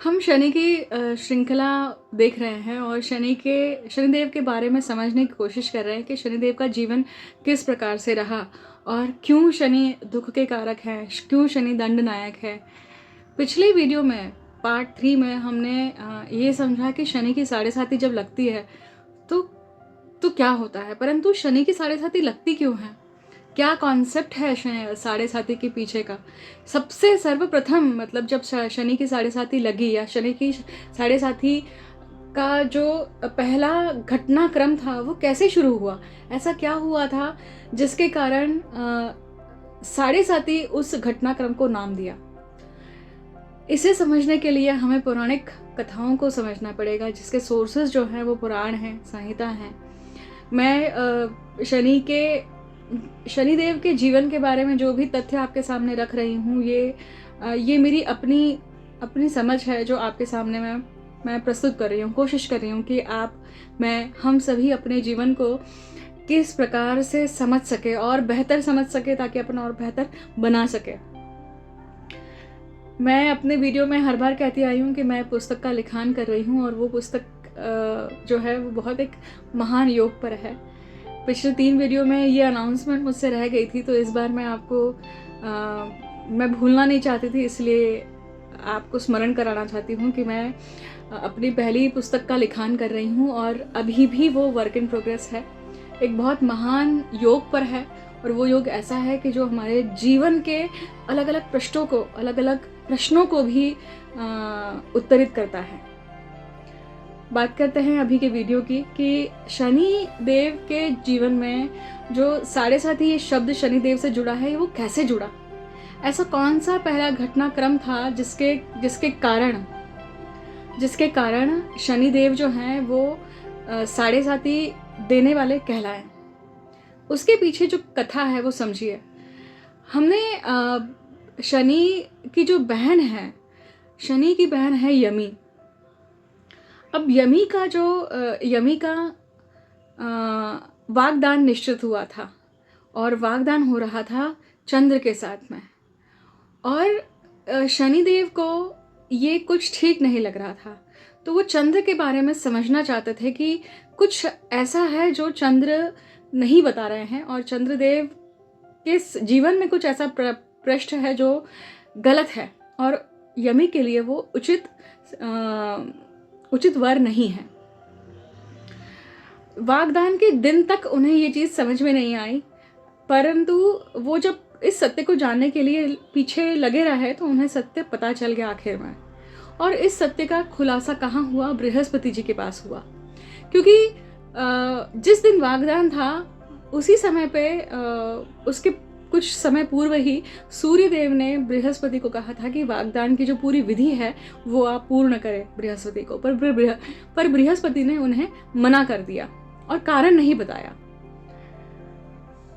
हम शनि की श्रृंखला देख रहे हैं और शनिदेव के बारे में समझने की कोशिश कर रहे हैं कि शनिदेव का जीवन किस प्रकार से रहा और क्यों शनि दुख के कारक है, क्यों शनि दंडनायक है। पिछले वीडियो में पार्ट 3 में हमने ये समझा कि शनि की साढ़े साती जब लगती है तो क्या होता है, परंतु शनि की साढ़े साती लगती क्यों है, क्या कॉन्सेप्ट है साढ़े साती के पीछे का। सबसे सर्वप्रथम मतलब जब शनि की साढ़े साती लगी या शनि की साढ़े साती का जो पहला घटनाक्रम था वो कैसे शुरू हुआ, ऐसा क्या हुआ था जिसके कारण साढ़े साती उस घटनाक्रम को नाम दिया। इसे समझने के लिए हमें पौराणिक कथाओं को समझना पड़ेगा जिसके सोर्सेज जो हैं वो पुराण हैं, संहिता हैं। मैं शनिदेव के जीवन के बारे में जो भी तथ्य आपके सामने रख रही हूँ ये मेरी अपनी समझ है जो आपके सामने मैं प्रस्तुत कर रही हूँ। कोशिश कर रही हूँ कि हम सभी अपने जीवन को किस प्रकार से समझ सके और बेहतर समझ सके ताकि अपना और बेहतर बना सके। मैं अपने वीडियो में हर बार कहती आई हूँ कि मैं पुस्तक का लिखान कर रही हूँ और वो पुस्तक जो है वो बहुत एक महान योग पर है। पिछले 3 वीडियो में ये अनाउंसमेंट मुझसे रह गई थी, तो इस बार मैं आपको मैं भूलना नहीं चाहती थी, इसलिए आपको स्मरण कराना चाहती हूँ कि मैं अपनी पहली पुस्तक का लिखान कर रही हूँ और अभी भी वो वर्क इन प्रोग्रेस है। एक बहुत महान योग पर है और वो योग ऐसा है कि जो हमारे जीवन के अलग अलग प्रश्नों को भी उत्तरित करता है। बात करते हैं अभी के वीडियो की कि शनि देव के जीवन में जो साढ़े साती ये शब्द शनिदेव से जुड़ा है वो कैसे जुड़ा, ऐसा कौन सा पहला घटनाक्रम था जिसके कारण शनिदेव जो हैं वो साढ़े साती देने वाले कहलाए। उसके पीछे जो कथा है वो समझिए। हमने शनि की जो बहन है, शनि की बहन है यमी। अब यमी का वागदान निश्चित हुआ था और वागदान हो रहा था चंद्र के साथ में, और शनिदेव को ये कुछ ठीक नहीं लग रहा था, तो वो चंद्र के बारे में समझना चाहते थे कि कुछ ऐसा है जो चंद्र नहीं बता रहे हैं और चंद्रदेव के जीवन में कुछ ऐसा पृष्ठ है जो गलत है और यमी के लिए वो उचित वर नहीं है। वागदान के दिन तक उन्हें ये चीज़ समझ में नहीं आई, परंतु वो जब इस सत्य को जानने के लिए पीछे लगे रहे तो उन्हें सत्य पता चल गया आखिर में। और इस सत्य का खुलासा कहाँ हुआ? बृहस्पति जी के पास हुआ, क्योंकि जिस दिन वागदान था उसी समय पे उसके कुछ समय पूर्व ही सूर्यदेव ने बृहस्पति को कहा था कि वागदान की जो पूरी विधि है वो आप पूर्ण करें बृहस्पति को, पर बृहस्पति ने उन्हें मना कर दिया और कारण नहीं बताया।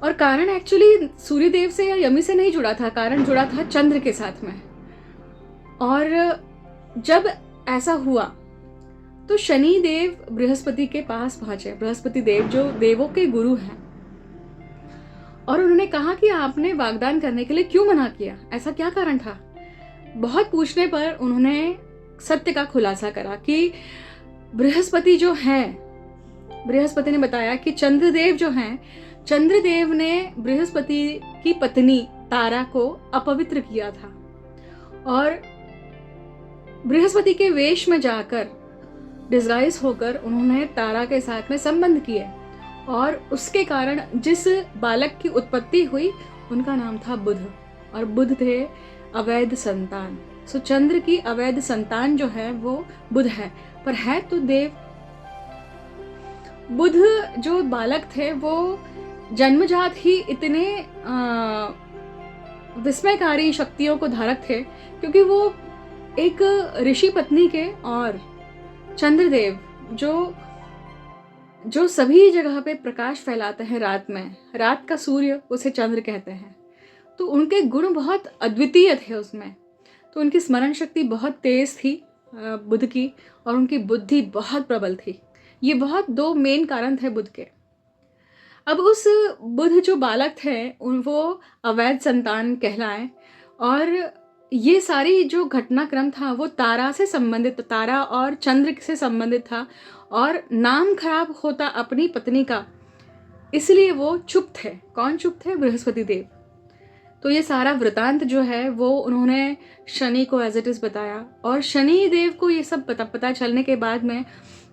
और कारण एक्चुअली सूर्यदेव से या यमी से नहीं जुड़ा था, कारण जुड़ा था चंद्र के साथ में। और जब ऐसा हुआ तो शनि देव बृहस्पति के पास पहुंचे, बृहस्पति देव जो देवों के गुरु हैं, और उन्होंने कहा कि आपने वागदान करने के लिए क्यों मना किया, ऐसा क्या कारण था। बहुत पूछने पर उन्होंने सत्य का खुलासा करा कि बृहस्पति जो है, बृहस्पति ने बताया कि चंद्रदेव जो हैं, चंद्रदेव ने बृहस्पति की पत्नी तारा को अपवित्र किया था और बृहस्पति के वेश में जाकर डिस्गाइज होकर उन्होंने तारा के साथ में संबंध किए और उसके कारण जिस बालक की उत्पत्ति हुई उनका नाम था बुध, और बुध थे अवैध संतान। सो चंद्र की अवैध संतान जो है वो बुध है, पर है तो देव। बुध जो बालक थे वो जन्मजात ही इतने विस्मयकारी शक्तियों को धारक थे, क्योंकि वो एक ऋषि पत्नी के, और चंद्रदेव जो सभी जगह पे प्रकाश फैलाते हैं रात में, रात का सूर्य उसे चंद्र कहते हैं, तो उनके गुण बहुत अद्वितीय थे उसमें। तो उनकी स्मरण शक्ति बहुत तेज थी बुध की, और उनकी बुद्धि बहुत प्रबल थी। ये बहुत 2 मेन कारण थे बुध के। अब उस बुध जो बालक थे वो अवैध संतान कहलाए, और ये सारी जो घटनाक्रम था वो तारा से संबंधित, तारा और चंद्र से संबंधित था, और नाम खराब होता अपनी पत्नी का, इसलिए वो चुप थे। कौन चुप थे? बृहस्पति देव। तो ये सारा वृतांत जो है वो उन्होंने शनि को एज इट इज बताया, और शनि देव को ये सब पता चलने के बाद में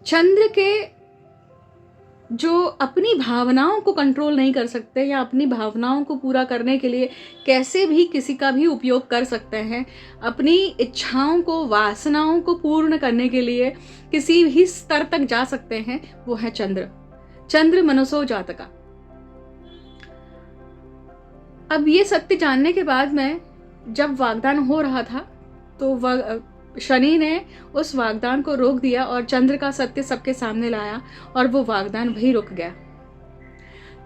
चंद्र के जो अपनी भावनाओं को कंट्रोल नहीं कर सकते या अपनी भावनाओं को पूरा करने के लिए कैसे भी किसी का भी उपयोग कर सकते हैं, अपनी इच्छाओं को, वासनाओं को पूर्ण करने के लिए किसी भी स्तर तक जा सकते हैं, वो है चंद्र। चंद्र मनसो जातका। अब ये सत्य जानने के बाद में जब वागदान हो रहा था तो शनि ने उस वागदान को रोक दिया और चंद्र का सत्य सबके सामने लाया, और वो वागदान वही रुक गया।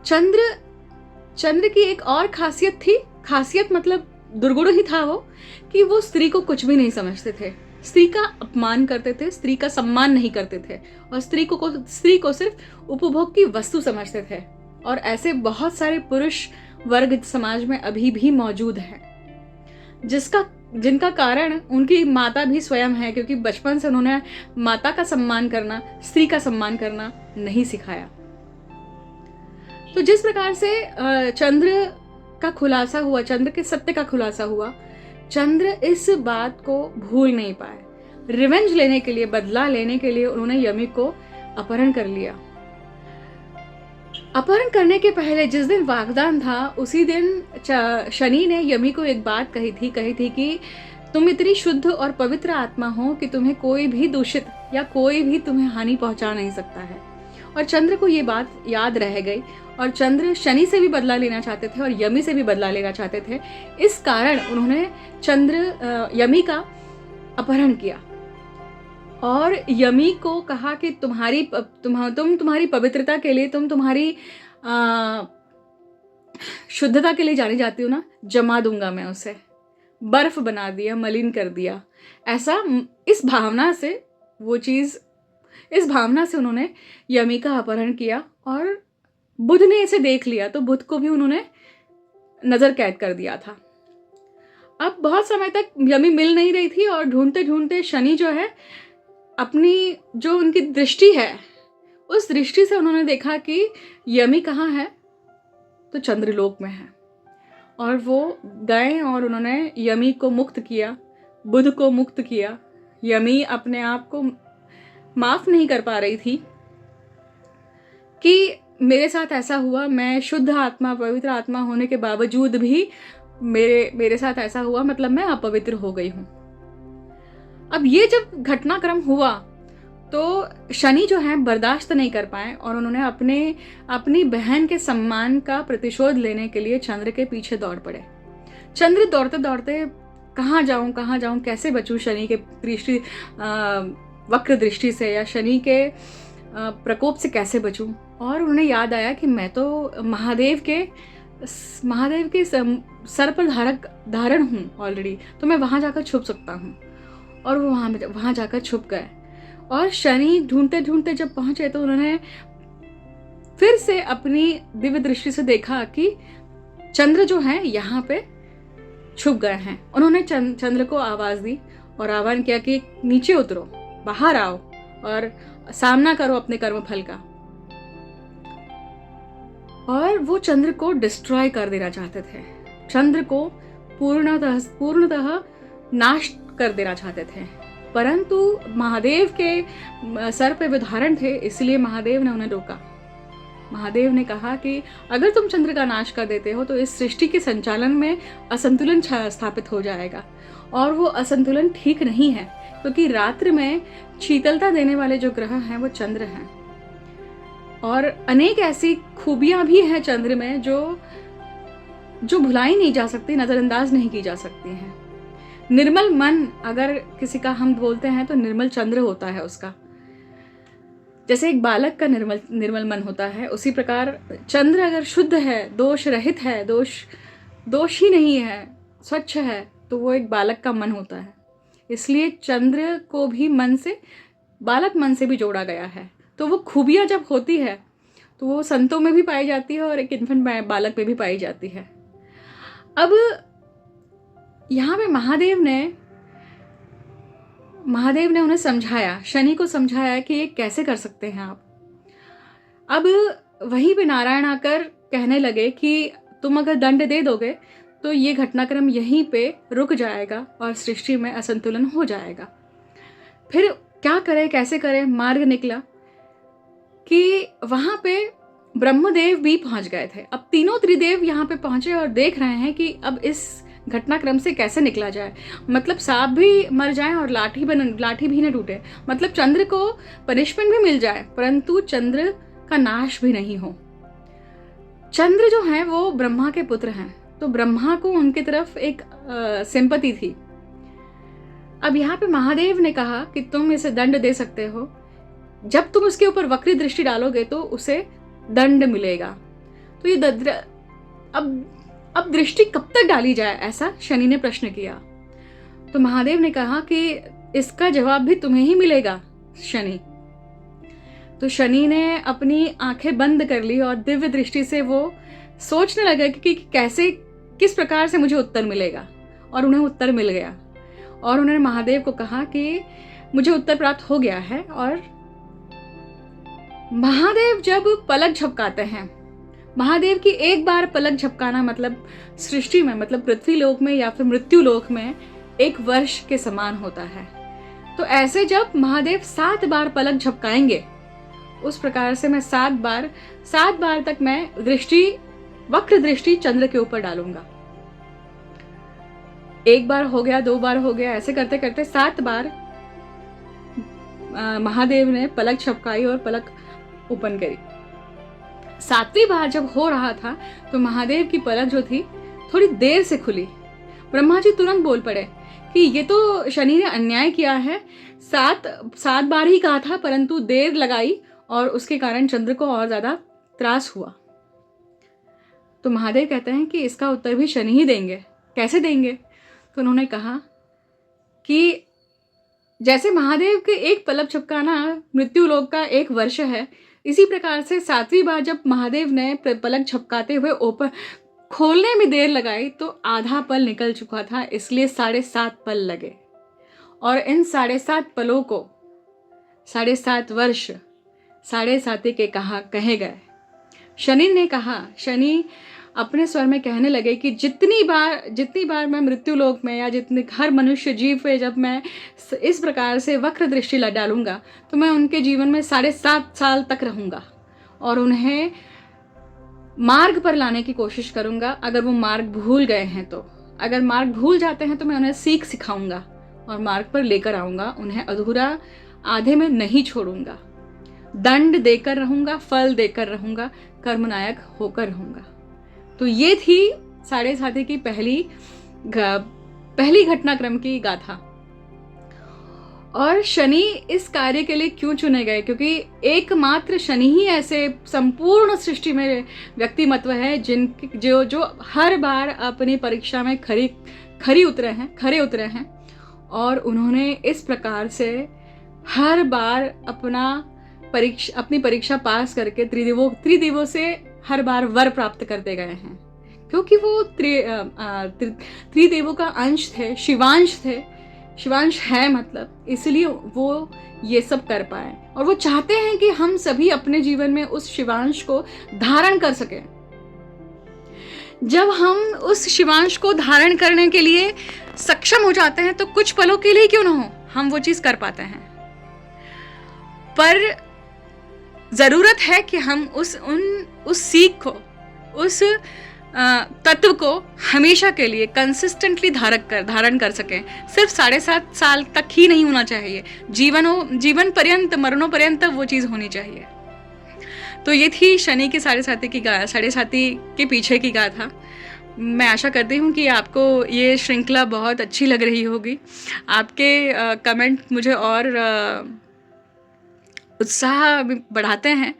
चंद्र की एक और खासियत थी, खासियत मतलब दुर्गुण ही था वो, कि वो स्त्री को कुछ भी नहीं समझते थे, स्त्री का अपमान करते थे, स्त्री का सम्मान नहीं करते थे, और स्त्री को सिर्फ उपभोग की वस्तु समझते थे। और ऐसे बहुत सारे पुरुष वर्ग समाज में अभी भी मौजूद हैं, जिनका कारण उनकी माता भी स्वयं है, क्योंकि बचपन से उन्होंने माता का सम्मान करना, स्त्री का सम्मान करना नहीं सिखाया। तो जिस प्रकार से चंद्र का खुलासा हुआ, चंद्र के सत्य का खुलासा हुआ, चंद्र इस बात को भूल नहीं पाए। रिवेंज लेने के लिए, बदला लेने के लिए उन्होंने यमी को अपहरण कर लिया। अपहरण करने के पहले जिस दिन वागदान था उसी दिन शनि ने यमी को एक बात कही थी कि तुम इतनी शुद्ध और पवित्र आत्मा हो कि तुम्हें कोई भी दूषित या कोई भी तुम्हें हानि पहुंचा नहीं सकता है। और चंद्र को ये बात याद रह गई, और चंद्र शनि से भी बदला लेना चाहते थे और यमी से भी बदला लेना चाहते थे। इस कारण उन्होंने यमी का अपहरण किया और यमी को कहा कि तुम्हारी पवित्रता के लिए, तुम तुम्हारी शुद्धता के लिए जानी जाती हो ना, जमा दूंगा मैं उसे। बर्फ बना दिया, मलिन कर दिया। ऐसा इस भावना से उन्होंने यमी का अपहरण किया, और बुध ने इसे देख लिया तो बुध को भी उन्होंने नजर कैद कर दिया था। अब बहुत समय तक यमी मिल नहीं रही थी, और ढूंढते ढूंढते शनि जो है, अपनी जो उनकी दृष्टि है, उस दृष्टि से उन्होंने देखा कि यमी कहाँ है, तो चंद्रलोक में है। और वो गए और उन्होंने यमी को मुक्त किया, बुध को मुक्त किया। यमी अपने आप को माफ नहीं कर पा रही थी कि मेरे साथ ऐसा हुआ, मैं शुद्ध आत्मा, पवित्र आत्मा होने के बावजूद भी मेरे साथ ऐसा हुआ, मतलब मैं अपवित्र हो गई हूं। अब ये जब घटनाक्रम हुआ तो शनि जो है बर्दाश्त नहीं कर पाए, और उन्होंने अपनी बहन के सम्मान का प्रतिशोध लेने के लिए चंद्र के पीछे दौड़ पड़े। चंद्र दौड़ते दौड़ते कहाँ जाऊं, कैसे बचूं शनि के दृष्टि, वक्र दृष्टि से, या शनि के प्रकोप से कैसे बचूं। और उन्हें याद आया कि मैं तो महादेव के सर पर धारण हूँ ऑलरेडी, तो मैं वहां जाकर छुप सकता हूँ। और वो वहां जाकर छुप गए, और शनि ढूंढते ढूंढते जब पहुंचे तो उन्होंने फिर से अपनी दिव्य दृष्टि से देखा कि चंद्र जो है यहाँ पे छुप गए हैं। उन्होंने चंद्र को आवाज दी और आह्वान किया कि नीचे उतरो, बाहर आओ और सामना करो अपने कर्म फल का। और वो चंद्र को डिस्ट्रॉय कर देना चाहते थे, चंद्र को पूर्णतः नाश कर देना चाहते थे। परंतु महादेव के सर पे वो धारण थे, इसलिए महादेव ने उन्हें रोका। महादेव ने कहा कि अगर तुम चंद्र का नाश कर देते हो तो इस सृष्टि के संचालन में असंतुलन स्थापित हो जाएगा, और वो असंतुलन ठीक नहीं है, क्योंकि रात्रि में शीतलता देने वाले जो ग्रह हैं वो चंद्र हैं। और अनेक ऐसी खूबियां भी हैं चंद्र में जो भुलाई नहीं जा सकती, नजरअंदाज नहीं की जा सकती हैं। निर्मल मन अगर किसी का हम बोलते हैं तो निर्मल चंद्र होता है उसका। जैसे एक बालक का निर्मल मन होता है, उसी प्रकार चंद्र अगर शुद्ध है, दोष रहित है, दोष ही नहीं है, स्वच्छ है, तो वो एक बालक का मन होता है। इसलिए चंद्र को भी बालक मन से भी जोड़ा गया है। तो वो खूबियां जब होती है तो वो संतों में भी पाई जाती है और एक इन्फेंट बालक में भी पाई जाती है। अब यहाँ पे महादेव ने उन्हें समझाया, शनि को समझाया कि ये कैसे कर सकते हैं आप। अब वहीं पे नारायण आकर कहने लगे कि तुम अगर दंड दे दोगे तो ये घटनाक्रम यहीं पे रुक जाएगा और सृष्टि में असंतुलन हो जाएगा। फिर क्या करें, कैसे करें, मार्ग निकला कि वहाँ पे ब्रह्मदेव भी पहुँच गए थे। अब तीनों त्रिदेव यहाँ पे पहुँचे और देख रहे हैं कि अब इस घटनाक्रम से कैसे निकला जाए। मतलब सांप भी मर जाए और लाठी भी न टूटे, मतलब चंद्र को पनिशमेंट भी मिल जाए परंतु चंद्र का नाश भी नहीं हो। चंद्र जो है वो ब्रह्मा के पुत्र हैं, तो ब्रह्मा को उनकी तरफ एक सिंपैथी थी। अब यहाँ पे महादेव ने कहा कि तुम इसे दंड दे सकते हो, जब तुम उसके ऊपर वक्री दृष्टि डालोगे तो उसे दंड मिलेगा। तो ये अब दृष्टि कब तक डाली जाए, ऐसा शनि ने प्रश्न किया। तो महादेव ने कहा कि इसका जवाब भी तुम्हें ही मिलेगा शनि। तो शनि ने अपनी आंखें बंद कर ली और दिव्य दृष्टि से वो सोचने लगा कि कैसे, किस प्रकार से मुझे उत्तर मिलेगा। और उन्हें उत्तर मिल गया और उन्होंने महादेव को कहा कि मुझे उत्तर प्राप्त हो गया है। और महादेव जब पलक झपकाते हैं, महादेव की एक बार पलक झपकाना मतलब सृष्टि में, मतलब पृथ्वी लोक में या फिर मृत्यु लोक में एक वर्ष के समान होता है। तो ऐसे जब महादेव 7 बार पलक झपकाएंगे, उस प्रकार से मैं 7 बार तक मैं वक्र दृष्टि चंद्र के ऊपर डालूंगा। 1 बार हो गया, 2 बार हो गया, ऐसे करते करते 7 बार महादेव ने पलक झपकाई और पलक ओपन करी। 7वीं बार जब हो रहा था तो महादेव की पलक जो थी थोड़ी देर से खुली। ब्रह्मा जी तुरंत बोल पड़े कि ये तो शनि ने अन्याय किया है, 7 बार ही कहा था परंतु देर लगाई और उसके कारण चंद्र को और ज्यादा त्रास हुआ। तो महादेव कहते हैं कि इसका उत्तर भी शनि ही देंगे। कैसे देंगे? तो उन्होंने कहा कि जैसे महादेव के एक पलक झपकाना मृत्यु लोक का 1 वर्ष है, इसी प्रकार से 7वीं बार जब महादेव ने पलक झपकाते हुए ओपन खोलने में देर लगाई तो आधा पल निकल चुका था, इसलिए 7.5 पल लगे। और इन 7.5 पलों को 7.5 वर्ष 7.5 के कहे गए। शनि ने कहा, शनि अपने स्वर में कहने लगे कि जितनी बार मैं मृत्यु लोक में या जितने हर मनुष्य जीव पे जब मैं इस प्रकार से वक्र दृष्टि डालूंगा तो मैं उनके जीवन में 7.5 साल तक रहूंगा और उन्हें मार्ग पर लाने की कोशिश करूंगा। अगर वो मार्ग भूल गए हैं तो, अगर मार्ग भूल जाते हैं तो मैं उन्हें सीख सिखाऊंगा और मार्ग पर लेकर आऊंगा, उन्हें अधूरा आधे में नहीं छोड़ूंगा। दंड देकर रहूंगा, फल देकर रहूंगा, कर्मनायक होकर रहूंगा। तो ये थी 7.5 की पहली घटनाक्रम की गाथा। और शनि इस कार्य के लिए क्यों चुने गए? क्योंकि एकमात्र शनि ही ऐसे संपूर्ण सृष्टि में व्यक्तिमत्व है जो हर बार अपनी परीक्षा में खरे उतरे हैं और उन्होंने इस प्रकार से हर बार अपनी परीक्षा पास करके त्रिदेवों से हर बार वर प्राप्त करते गए हैं। क्योंकि वो त्रिदेवों का अंश थे, शिवांश है, मतलब इसलिए वो ये सब कर पाए। और वो चाहते हैं कि हम सभी अपने जीवन में उस शिवांश को धारण कर सकें। जब हम उस शिवांश को धारण करने के लिए सक्षम हो जाते हैं तो कुछ पलों के लिए क्यों ना हो, हम वो चीज कर पाते हैं। पर जरूरत है कि हम उस सीख को, उस तत्व को हमेशा के लिए कंसिस्टेंटली धारण कर सकें। सिर्फ 7.5 साल तक ही नहीं होना चाहिए, जीवन पर्यंत, मरणों पर्यंत वो चीज़ होनी चाहिए। तो ये थी शनि की 7.5 के पीछे की गाथा। मैं आशा करती हूँ कि आपको ये श्रृंखला बहुत अच्छी लग रही होगी। आपके कमेंट मुझे और उत्साह बढ़ाते हैं।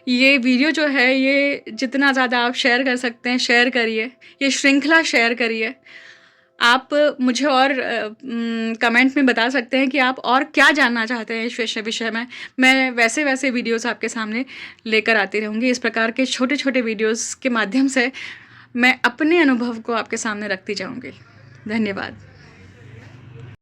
ये वीडियो जो है, ये जितना ज़्यादा आप शेयर कर सकते हैं शेयर करिए, ये श्रृंखला शेयर करिए। आप मुझे और कमेंट में बता सकते हैं कि आप और क्या जानना चाहते हैं इस विषय में। मैं वैसे वीडियोस आपके सामने लेकर आती रहूँगी। इस प्रकार के छोटे छोटे वीडियोस के माध्यम से मैं अपने अनुभव को आपके सामने रखती जाऊँगी। धन्यवाद।